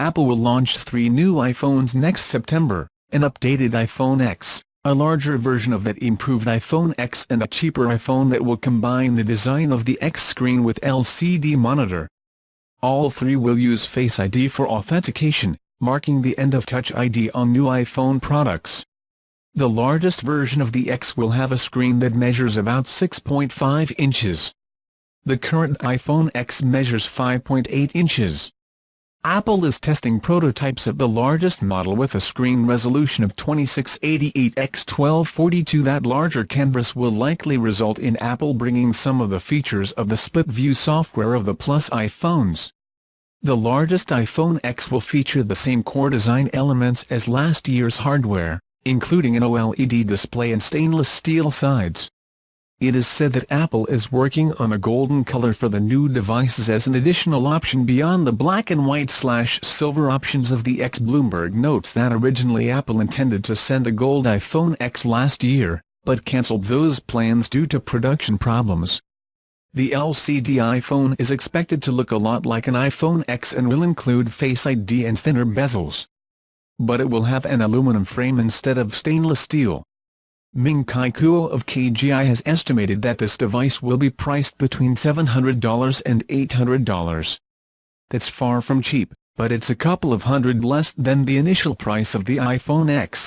Apple will launch 3 new iPhones next September: an updated iPhone X, a larger version of that improved iPhone X, and a cheaper iPhone that will combine the design of the X screen with LCD monitor. All 3 will use Face ID for authentication, marking the end of Touch ID on new iPhone products. The largest version of the X will have a screen that measures about 6.5 inches. The current iPhone X measures 5.8 inches. Apple is testing prototypes of the largest model with a screen resolution of 2688 x 1242. That larger canvas will likely result in Apple bringing some of the features of the split-view software of the Plus iPhones. The largest iPhone X will feature the same core design elements as last year's hardware, including an OLED display and stainless steel sides. It is said that Apple is working on a golden color for the new devices as an additional option beyond the black and white/silver options of the X. Bloomberg notes that originally Apple intended to send a gold iPhone X last year, but cancelled those plans due to production problems. The LCD iPhone is expected to look a lot like an iPhone X and will include Face ID and thinner bezels. But it will have an aluminum frame instead of stainless steel. Ming-Chi Kuo of KGI has estimated that this device will be priced between $700 and $800. That's far from cheap, but it's a couple of hundred less than the initial price of the iPhone X.